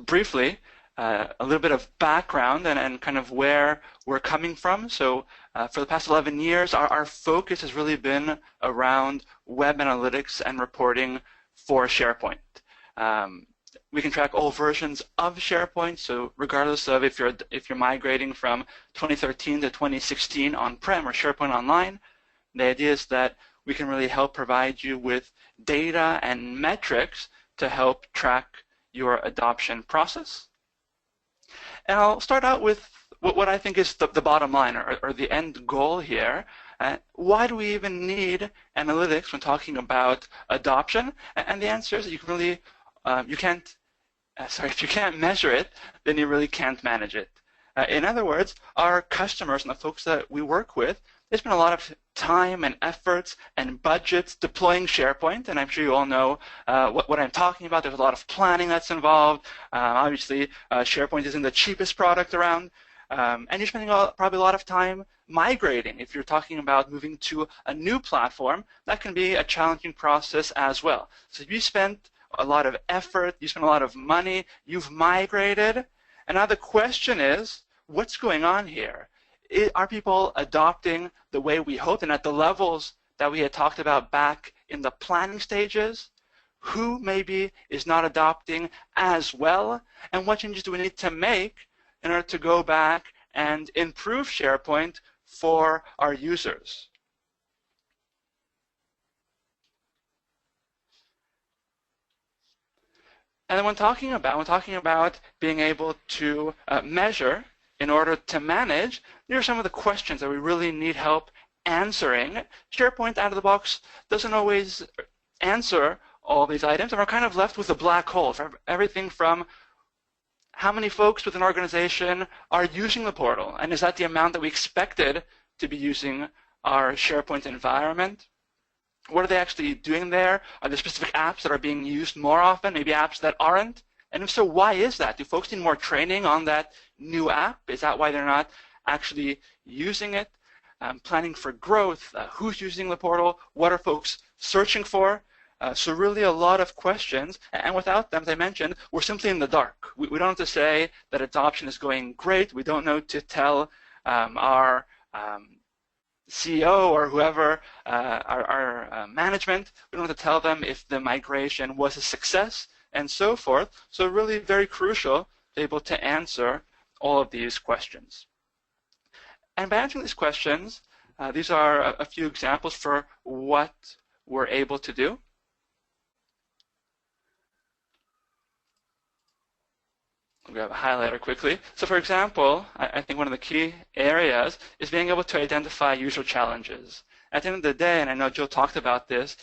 briefly a little bit of background and kind of where we're coming from. So for the past 11 years, our focus has really been around web analytics and reporting for SharePoint. We can track all versions of SharePoint, so regardless of if you're migrating from 2013 to 2016 on-prem or SharePoint Online, the idea is that we can really help provide you with data and metrics to help track your adoption process. And I'll start out with what I think is the bottom line or the end goal here. Why do we even need analytics when talking about adoption? And the answer is that you can really, if you can't measure it, then you really can't manage it. In other words, our customers and the folks that we work with, they spend a lot of time and efforts and budgets deploying SharePoint, and I'm sure you all know what I'm talking about. There's a lot of planning that's involved. Obviously, SharePoint isn't the cheapest product around, and you're spending probably a lot of time migrating. If you're talking about moving to a new platform, that can be a challenging process as well. So if you spent a lot of effort, you spent a lot of money, you've migrated, and now the question is, what's going on here? Are people adopting the way we hoped and at the levels that we had talked about back in the planning stages? Who maybe is not adopting as well? And what changes do we need to make in order to go back and improve SharePoint for our users? And then when talking about being able to measure in order to manage, here are some of the questions that we really need help answering. SharePoint out of the box doesn't always answer all these items, and we're kind of left with a black hole for everything from how many folks with an organization are using the portal, and is that the amount that we expected to be using our SharePoint environment? What are they actually doing there? Are there specific apps that are being used more often, maybe apps that aren't? And if so, why is that? Do folks need more training on that new app? Is that why they're not actually using it? Planning for growth, who's using the portal? What are folks searching for? So really a lot of questions, and without them, as I mentioned, we're simply in the dark. We don't have to say that adoption is going great. We don't know to tell our CEO or whoever, our management, we don't have to tell them if the migration was a success and so forth. So really very crucial to be able to answer all of these questions. And by answering these questions, these are a few examples for what we're able to do. I'll grab a highlighter quickly. So for example, I think one of the key areas is being able to identify user challenges. At the end of the day, and I know Jill talked about this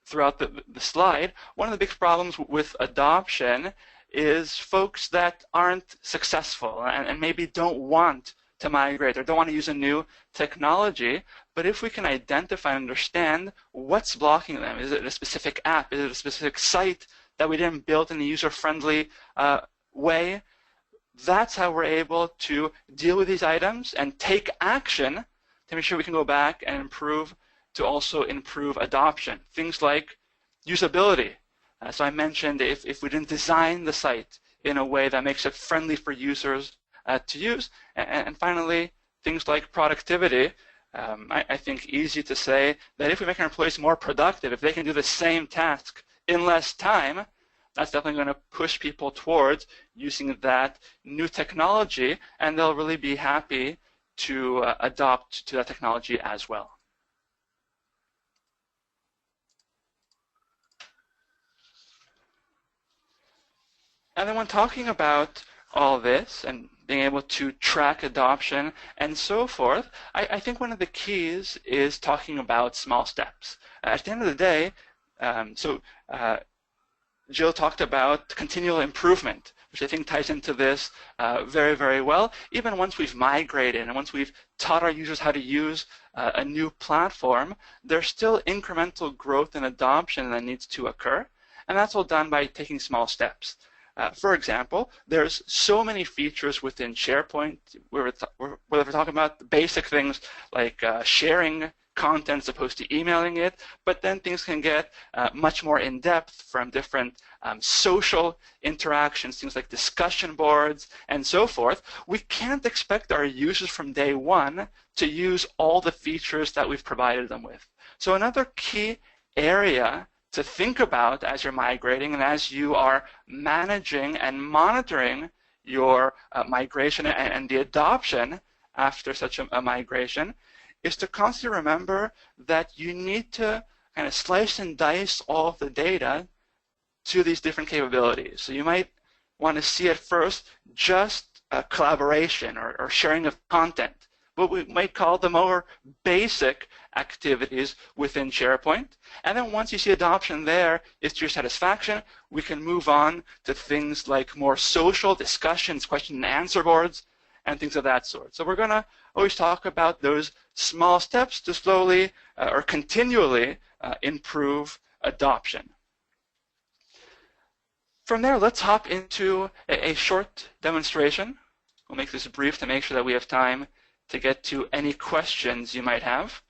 throughout the slide, one of the big problems with adoption is folks that aren't successful and maybe don't want to migrate or don't want to use a new technology. But if we can identify and understand what's blocking them, is it a specific app, is it a specific site that we didn't build in a user-friendly way, that's how we're able to deal with these items and take action to make sure we can go back and improve, to also improve adoption. Things like usability. So I mentioned if we didn't design the site in a way that makes it friendly for users to use. And finally, things like productivity. I think easy to say that if we make our employees more productive, if they can do the same task in less time, that's definitely going to push people towards using that new technology, and they'll really be happy to adopt to that technology as well. And then when talking about all this and being able to track adoption and so forth, I think one of the keys is talking about small steps. At the end of the day, Jill talked about continual improvement, which I think ties into this very, very well. Even once we've migrated and once we've taught our users how to use a new platform, there's still incremental growth and adoption that needs to occur, and that's all done by taking small steps. For example, there's so many features within SharePoint where we're talking about basic things like sharing content as opposed to emailing it, but then things can get much more in-depth from different social interactions, things like discussion boards and so forth. We can't expect our users from day one to use all the features that we've provided them with. So another key area to think about as you're migrating and as you are managing and monitoring your migration and the adoption after such a migration is to constantly remember that you need to kind of slice and dice all of the data to these different capabilities. So you might want to see at first just collaboration or sharing of content, what we might call the more basic activities within SharePoint. And then once you see adoption there is to your satisfaction, we can move on to things like more social discussions, question and answer boards, and things of that sort. So we're going to always talk about those small steps to slowly or continually improve adoption. From there, let's hop into a short demonstration. We'll make this brief to make sure that we have time to get to any questions you might have.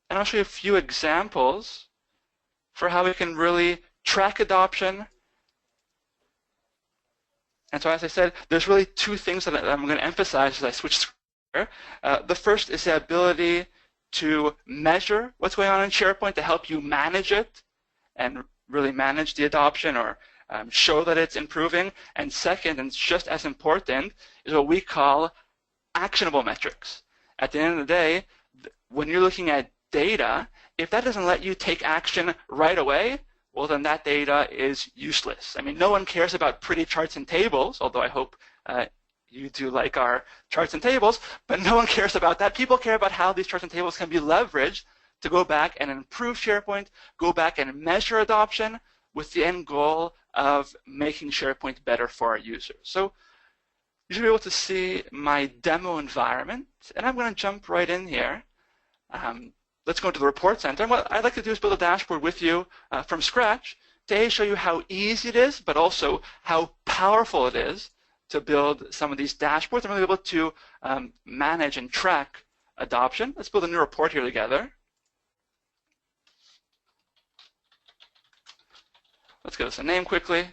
And I'll show you a few examples for how we can really track adoption. And so as I said, there's really two things that I'm going to emphasize as I switch screens. The first is the ability to measure what's going on in SharePoint to help you manage it and really manage the adoption or show that it's improving. And second, and it's just as important, is what we call actionable metrics. At the end of the day, when you're looking at data, if that doesn't let you take action right away, well, then that data is useless. I mean, no one cares about pretty charts and tables, although I hope you do like our charts and tables, but no one cares about that. People care about how these charts and tables can be leveraged to go back and improve SharePoint, go back and measure adoption with the end goal of making SharePoint better for our users. So you should be able to see my demo environment, and I'm going to jump right in here. Let's go into the report center. And what I'd like to do is build a dashboard with you from scratch to show you how easy it is, but also how powerful it is to build some of these dashboards. I'm going to be able to manage and track adoption. Let's build a new report here together. Let's give us a name quickly.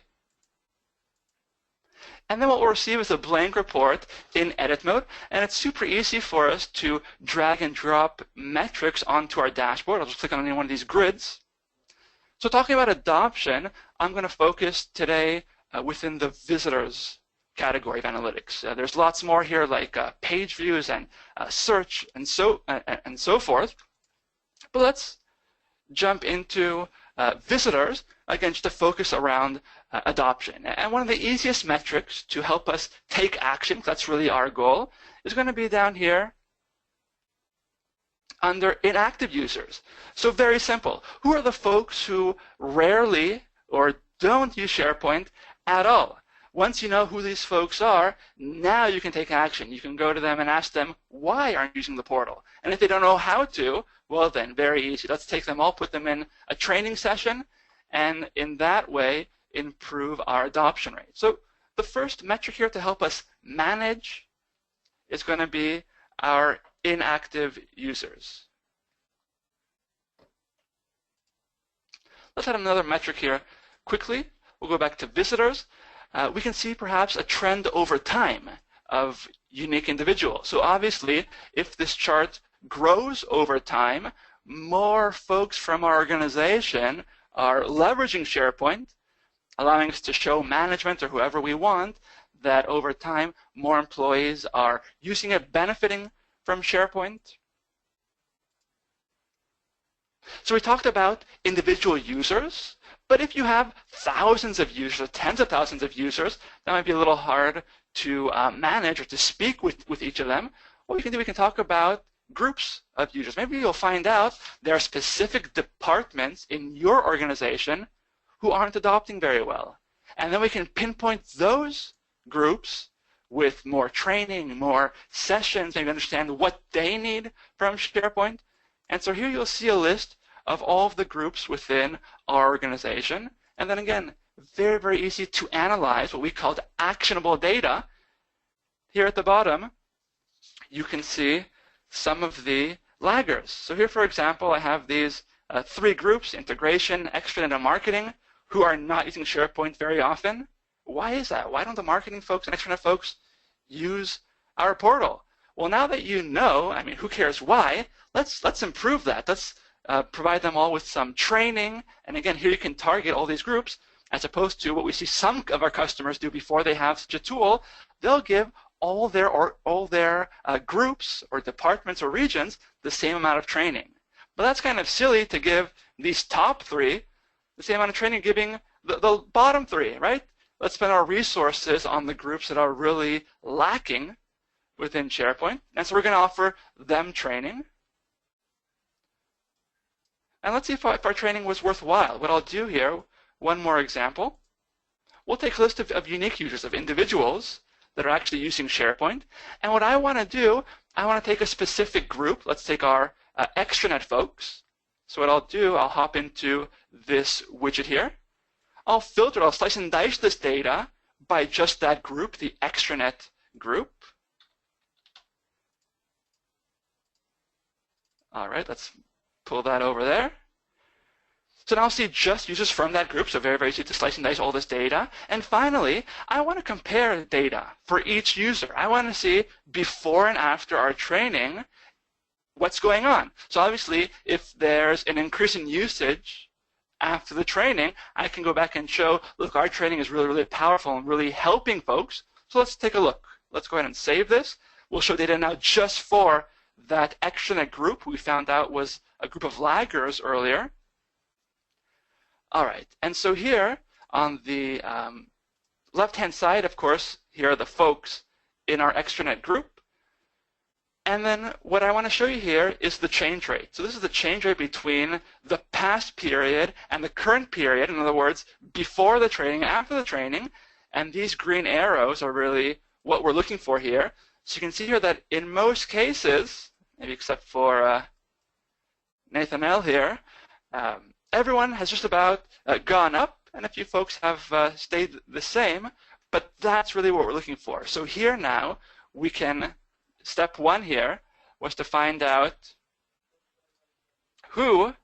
And then what we'll receive is a blank report in edit mode. And it's super easy for us to drag and drop metrics onto our dashboard. I'll just click on any one of these grids. So talking about adoption, I'm going to focus today within the visitors category of analytics. There's lots more here like page views and search and so forth. But let's jump into visitors, again, just to focus around adoption. And one of the easiest metrics to help us take action, that's really our goal, is going to be down here under inactive users. So very simple. Who are the folks who rarely or don't use SharePoint at all? Once you know who these folks are, now you can take action. You can go to them and ask them, why aren't you using the portal? And if they don't know how to, well then, very easy. Let's take them all, put them in a training session, and in that way, improve our adoption rate. So the first metric here to help us manage is going to be our inactive users. Let's add another metric here quickly. We'll go back to visitors. We can see perhaps a trend over time of unique individuals. So obviously, if this chart grows over time, more folks from our organization are leveraging SharePoint, allowing us to show management or whoever we want that over time more employees are using it, benefiting from SharePoint. So we talked about individual users, but if you have thousands of users, or tens of thousands of users, that might be a little hard to manage or to speak with each of them. What we can do, we can talk about groups of users. Maybe you'll find out there are specific departments in your organization who aren't adopting very well. And then we can pinpoint those groups with more training, more sessions, maybe understand what they need from SharePoint. And so here you'll see a list of all of the groups within our organization. And then again, very, very easy to analyze what we call actionable data. Here at the bottom, you can see some of the laggers. So here, for example, I have these 3 groups: integration, extranet, and marketing, who are not using SharePoint very often. Why is that? Why don't the marketing folks and extranet folks use our portal? Well, now that you know, I mean, who cares why, let's improve that. Let's provide them all with some training. And again, here you can target all these groups, as opposed to what we see some of our customers do before they have such a tool. They'll give all their groups or departments or regions the same amount of training. But that's kind of silly to give these top 3 the same amount of training giving the bottom 3, right? Let's spend our resources on the groups that are really lacking within SharePoint. And so we're going to offer them training. And let's see if our training was worthwhile. What I'll do here, one more example. We'll take a list of unique users, of individuals that are actually using SharePoint. And what I want to do, I want to take a specific group. Let's take our extranet folks. So what I'll do, I'll hop into this widget here. I'll filter, I'll slice and dice this data by just that group, the extranet group. All right, let's pull that over there. So now I'll see just users from that group, so very, very easy to slice and dice all this data. And finally, I want to compare data for each user. I want to see before and after our training what's going on. So obviously, if there's an increase in usage after the training, I can go back and show, look, our training is really, really powerful and really helping folks. So let's take a look. Let's go ahead and save this. We'll show data now just for that extranet group we found out was a group of laggers earlier. All right, and so here on the left-hand side, of course, here are the folks in our extranet group. And then what I want to show you here is the change rate. So this is the change rate between the past period and the current period. In other words, before the training, after the training. And these green arrows are really what we're looking for here. So you can see here that in most cases, maybe except for Nathan L. here, everyone has just about gone up, and a few folks have stayed the same, but that's really what we're looking for. So here now, we can, step 1 here was to find out who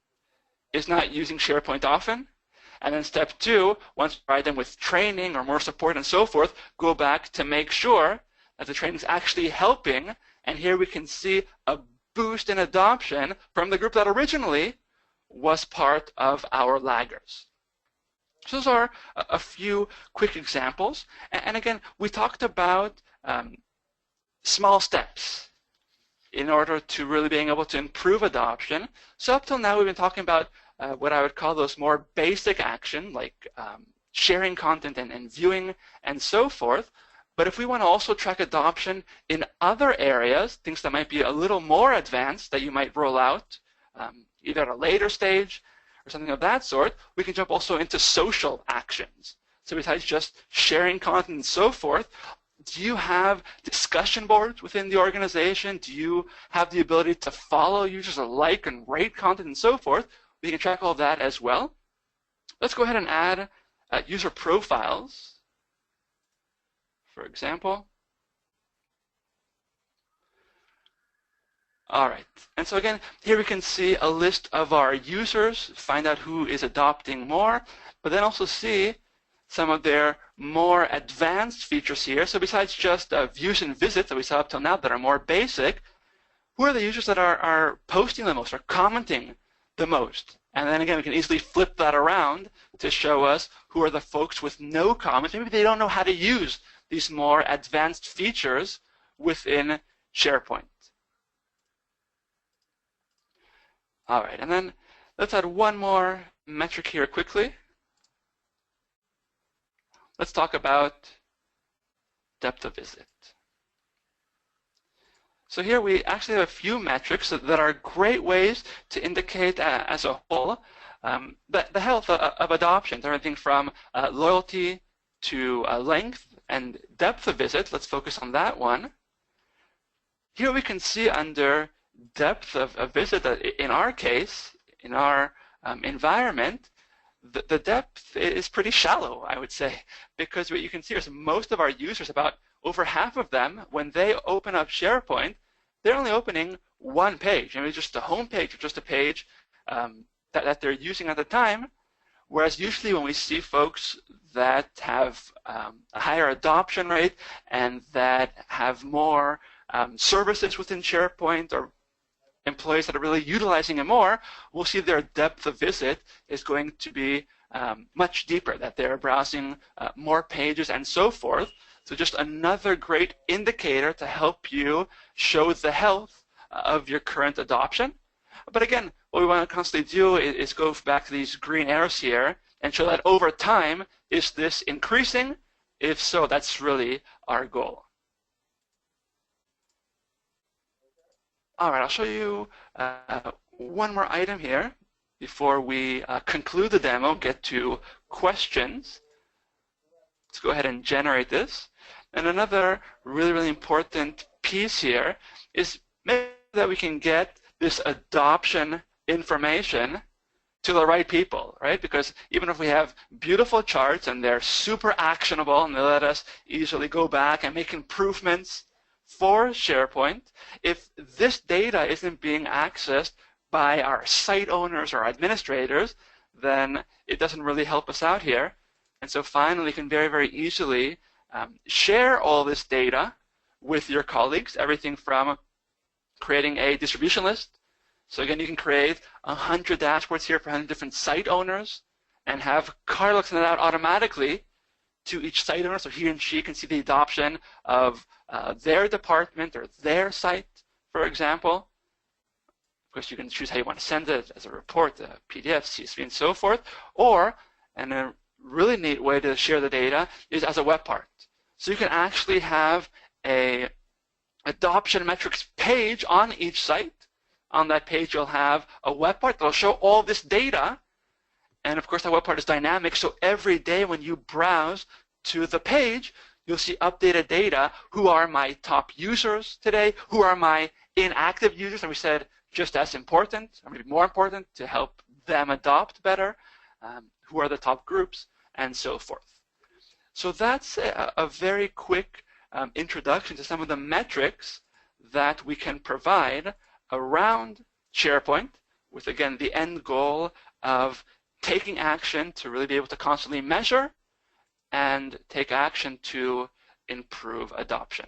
is not using SharePoint often, and then step 2, once we provide them with training or more support and so forth, go back to make sure that the training is actually helping, and here we can see a boost in adoption from the group that originally was part of our laggers. So those are a few quick examples. And again, we talked about small steps in order to really being able to improve adoption. So up till now, we've been talking about what I would call those more basic action, like sharing content and viewing and so forth. But if we want to also track adoption in other areas, things that might be a little more advanced that you might roll out, either at a later stage or something of that sort, we can jump also into social actions. So besides just sharing content and so forth, do you have discussion boards within the organization? Do you have the ability to follow users or like and rate content and so forth? We can track all of that as well. Let's go ahead and add user profiles, for example. All right, and so again, here we can see a list of our users, find out who is adopting more, but then also see some of their more advanced features here. So besides just views and visits that we saw up till now that are more basic, who are the users that are posting the most or commenting the most? And then again, we can easily flip that around to show us who are the folks with no comments. Maybe they don't know how to use these more advanced features within SharePoint. All right, and then let's add one more metric here quickly. Let's talk about depth of visit. So here we actually have a few metrics that are great ways to indicate as a whole the health of adoption, everything from loyalty to length and depth of visit. Let's focus on that one. Here we can see under depth of visit that in our case, in our environment, the depth is pretty shallow, I would say, because what you can see is most of our users, about over half of them, when they open up SharePoint, they're only opening one page, maybe just the home page or just a page that they're using at the time. Whereas usually when we see folks that have a higher adoption rate and that have more services within SharePoint, or employees that are really utilizing it more, we'll see their depth of visit is going to be much deeper, that they're browsing more pages and so forth. So just another great indicator to help you show the health of your current adoption. But again, what we want to constantly do is go back to these green arrows here and show that over time, is this increasing? If so, that's really our goal. All right, I'll show you one more item here before we conclude the demo, get to questions. Let's go ahead and generate this. And another really, really important piece here is maybe that we can get this adoption information to the right people, right? Because even if we have beautiful charts and they're super actionable and they let us easily go back and make improvements for SharePoint, if this data isn't being accessed by our site owners or administrators, then it doesn't really help us out here. And so finally, you can very, very easily share all this data with your colleagues, everything from creating a distribution list. So again, you can create 100 dashboards here for 100 different site owners and have Carlo send it out automatically to each site owner, so he and she can see the adoption of their department or their site, for example. Of course, you can choose how you want to send it, as a report, a PDF, CSV, and so forth. Or, and a really neat way to share the data is as a web part. So you can actually have a adoption metrics page on each site. On that page, you'll have a web part that will show all this data. And of course, that web part is dynamic, so every day when you browse to the page, you'll see updated data. Who are my top users today? Who are my inactive users? And we said just as important, or maybe more important, to help them adopt better. Who are the top groups, and so forth. So that's a very quick introduction to some of the metrics that we can provide around SharePoint, with, again, the end goal of taking action to really be able to constantly measure and take action to improve adoption.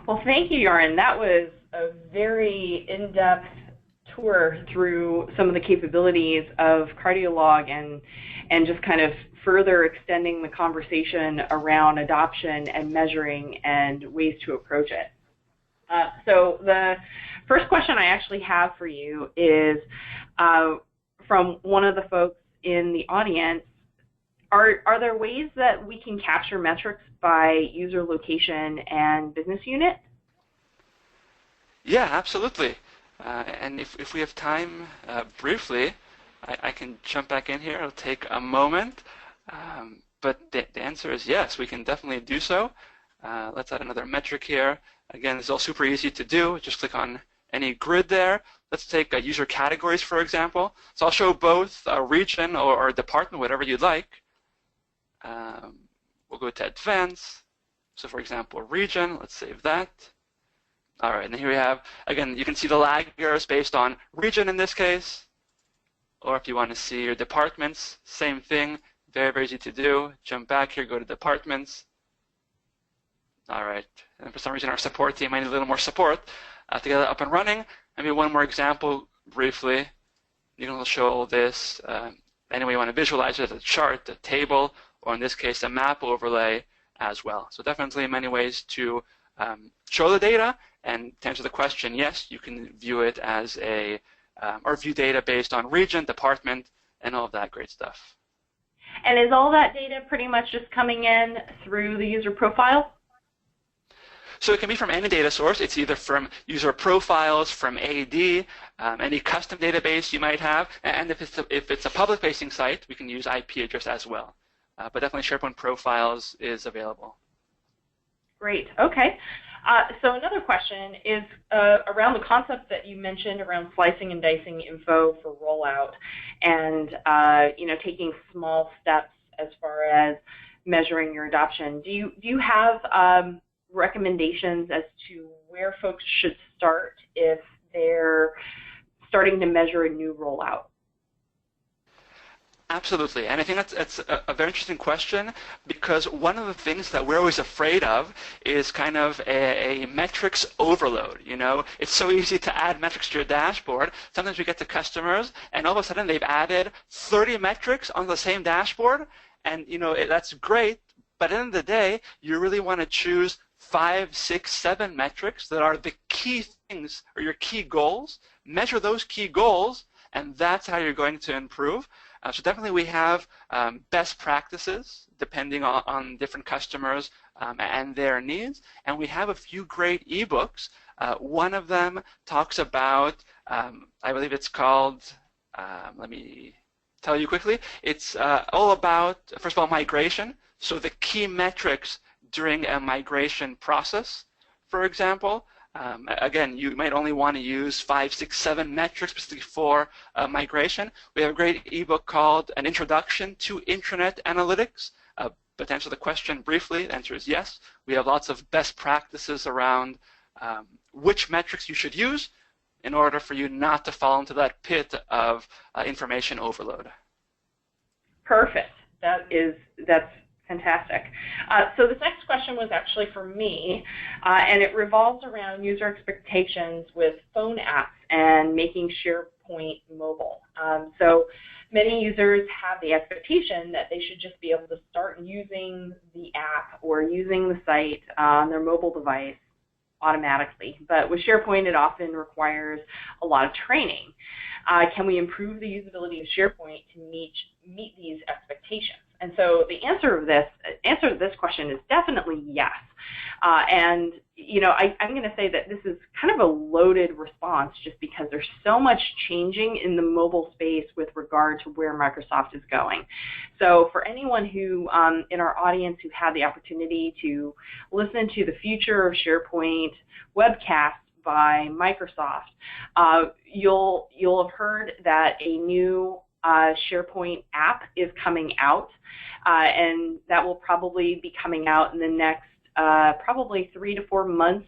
Well, thank you, Joran. That was a very in-depth tour through some of the capabilities of Cardiolog and just kind of further extending the conversation around adoption and measuring and ways to approach it. So the first question I actually have for you is from one of the folks in the audience. Are there ways that we can capture metrics by user location and business unit? Yeah, absolutely. And if we have time briefly, I can jump back in here. It'll take a moment. But the answer is yes, we can definitely do so. Let's add another metric here. Again, this is all super easy to do. Just click on any grid there. Let's take user categories, for example. So I'll show both a region or a department, whatever you'd like. We'll go to advanced. So for example, region, let's save that. All right, and here we have, again, you can see the laggers based on region in this case. Or if you want to see your departments, same thing. Very, very easy to do. Jump back here, go to departments. All right, and for some reason our support team might need a little more support to get it up and running. Maybe one more example briefly. You can show this any way you want to visualize it, a chart, a table, or in this case, a map overlay as well. So definitely many ways to show the data. And to answer the question, yes, you can view it as a, or view data based on region, department, and all of that great stuff. And is all that data pretty much just coming in through the user profile? So it can be from any data source. It's either from user profiles, from AD, any custom database you might have, and if it's a public-facing site, we can use IP address as well. But definitely SharePoint profiles is available. Great. Okay. So another question is around the concept that you mentioned around slicing and dicing info for rollout, and taking small steps as far as measuring your adoption. Do you have recommendations as to where folks should start if they're starting to measure a new rollout? Absolutely, and I think that's a very interesting question, because one of the things that we're always afraid of is kind of a metrics overload. You know, it's so easy to add metrics to your dashboard. Sometimes we get to customers, and all of a sudden they've added 30 metrics on the same dashboard, and you know that's great. But at the end of the day, you really want to choose 5, 6, 7 metrics that are the key things or your key goals. Measure those key goals, and that's how you're going to improve. So definitely we have best practices depending on different customers and their needs, and we have a few great ebooks. One of them talks about, I believe it's called, let me tell you quickly, it's all about, first of all, migration, so the key metrics during a migration process, for example. Again, you might only want to use 5, 6, 7 metrics specifically for migration. We have a great ebook called An Introduction to Intranet Analytics. But to answer the question briefly, the answer is yes. We have lots of best practices around which metrics you should use in order for you not to fall into that pit of information overload. Perfect. That's fantastic. So this next question was actually for me, and it revolves around user expectations with phone apps and making SharePoint mobile. So many users have the expectation that they should just be able to start using the app or using the site on their mobile device automatically. But with SharePoint, it often requires a lot of training. Can we improve the usability of SharePoint to meet these expectations? And so the answer to this question is definitely yes. And you know, I'm going to say that this is kind of a loaded response just because there's so much changing in the mobile space with regard to where Microsoft is going. So for anyone who in our audience who had the opportunity to listen to the Future of SharePoint webcast by Microsoft, you'll have heard that a new SharePoint app is coming out, and that will probably be coming out in the next probably 3 to 4 months,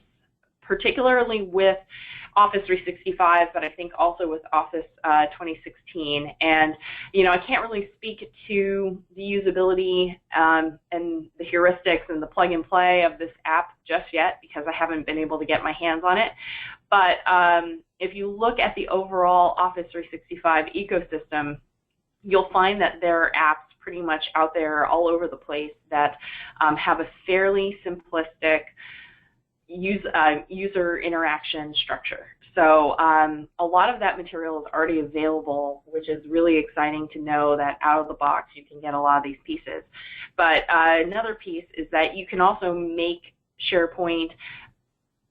particularly with Office 365, but I think also with Office 2016. And you know, I can't really speak to the usability and the heuristics and the plug and play of this app just yet because I haven't been able to get my hands on it. But if you look at the overall Office 365 ecosystem, you'll find that there are apps pretty much out there all over the place that have a fairly simplistic user interaction structure. So a lot of that material is already available, which is really exciting to know that out of the box you can get a lot of these pieces. But another piece is that you can also make SharePoint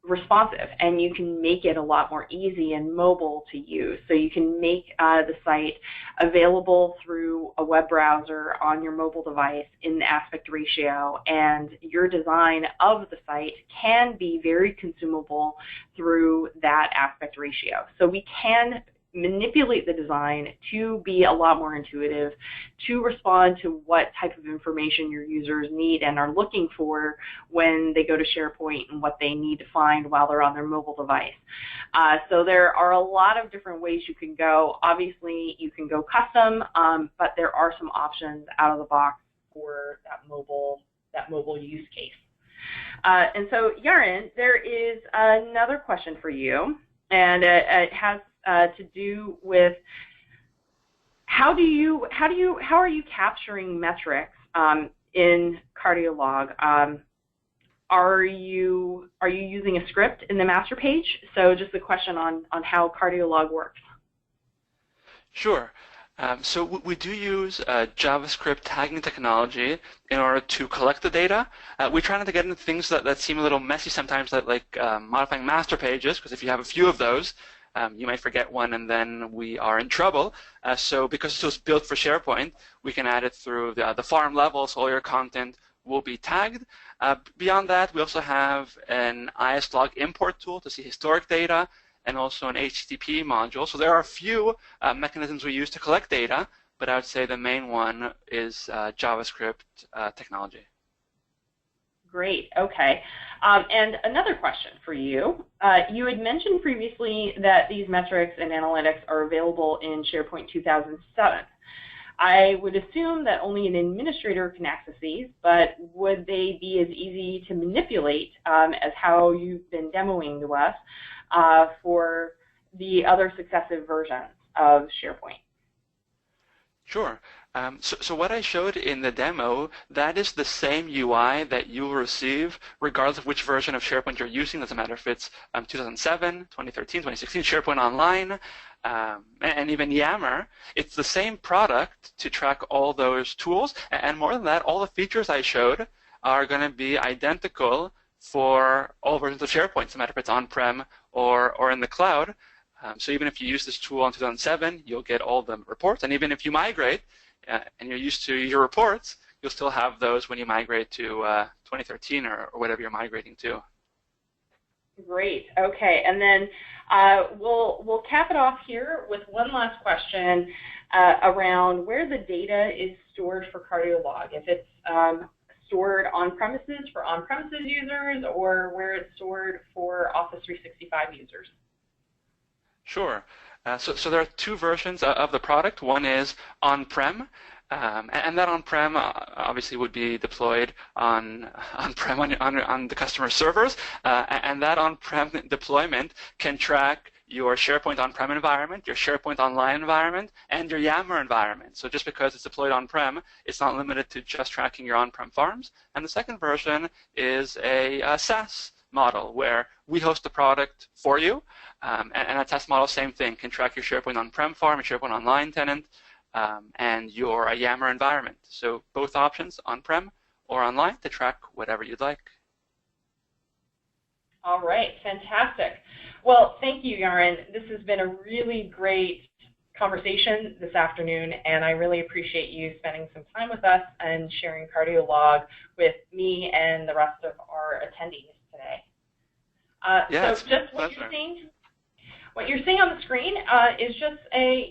responsive, and you can make it a lot more easy and mobile to use. So you can make the site available through a web browser on your mobile device in the aspect ratio, and your design of the site can be very consumable through that aspect ratio. So we can manipulate the design to be a lot more intuitive, to respond to what type of information your users need and are looking for when they go to SharePoint and what they need to find while they're on their mobile device. So there are a lot of different ways you can go. Obviously, you can go custom, but there are some options out of the box for that mobile use case. And so, Yaron, there is another question for you, and it has to do with how are you capturing metrics in Cardiolog? Are you using a script in the master page? So just a question on how Cardiolog works. Sure. So we do use JavaScript tagging technology in order to collect the data. We try not to get into things that seem a little messy sometimes, like modifying master pages, because if you have a few of those, you might forget one and then we are in trouble. So because it was built for SharePoint, we can add it through the farm level, so all your content will be tagged. Beyond that, we also have an ISLog import tool to see historic data, and also an HTTP module. So there are a few mechanisms we use to collect data, but I would say the main one is JavaScript technology. Great. Okay. And another question for you. You had mentioned previously that these metrics and analytics are available in SharePoint 2007. I would assume that only an administrator can access these, but would they be as easy to manipulate as how you've been demoing to us for the other successive versions of SharePoint? Sure. So what I showed in the demo, that is the same UI that you will receive regardless of which version of SharePoint you're using. Doesn't matter if it's 2007, 2013, 2016, SharePoint Online, and even Yammer. It's the same product to track all those tools. And more than that, all the features I showed are going to be identical for all versions of SharePoint, no matter if it's on-prem or in the cloud. So even if you use this tool in 2007, you'll get all the reports. And even if you migrate and you're used to your reports, you'll still have those when you migrate to 2013 or whatever you're migrating to. Great. Okay. And then we'll cap it off here with one last question around where the data is stored for Cardiolog. If it's stored on-premises for on-premises users or where it's stored for Office 365 users. Sure. So there are two versions of the product. One is on-prem, and that on-prem obviously would be deployed on-prem on the customer servers, and that on-prem deployment can track your SharePoint on-prem environment, your SharePoint Online environment, and your Yammer environment. So just because it's deployed on-prem, it's not limited to just tracking your on-prem farms. And the second version is a SaaS model where we host the product for you, and a test model, same thing, can track your SharePoint on-prem farm, your SharePoint Online tenant, and your Yammer environment. So both options, on-prem or online, to track whatever you'd like. All right, fantastic. Well, thank you, Yaron. This has been a really great conversation this afternoon, and I really appreciate you spending some time with us and sharing Cardiolog with me and the rest of our attendees today. Yeah, so just what you're seeing on the screen is just a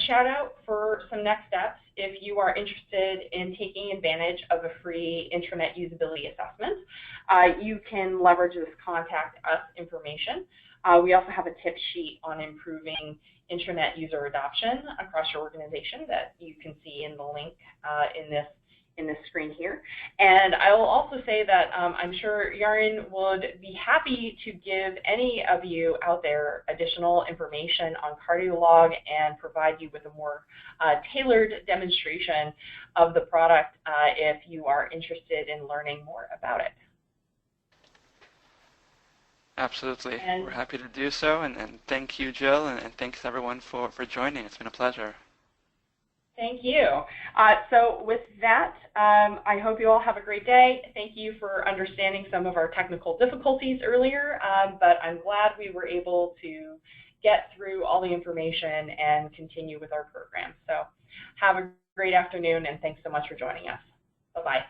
shout out for some next steps if you are interested in taking advantage of a free intranet usability assessment. You can leverage this contact us information. We also have a tip sheet on improving intranet user adoption across your organization that you can see in the link in this screen here. And I will also say that I'm sure Yaron would be happy to give any of you out there additional information on Cardiolog and provide you with a more tailored demonstration of the product if you are interested in learning more about it. Absolutely. We're happy to do so, and thank you, Jill, and thanks everyone for joining. It's been a pleasure. Thank you. So with that, I hope you all have a great day. Thank you for understanding some of our technical difficulties earlier, but I'm glad we were able to get through all the information and continue with our program. So have a great afternoon, and thanks so much for joining us. Bye-bye.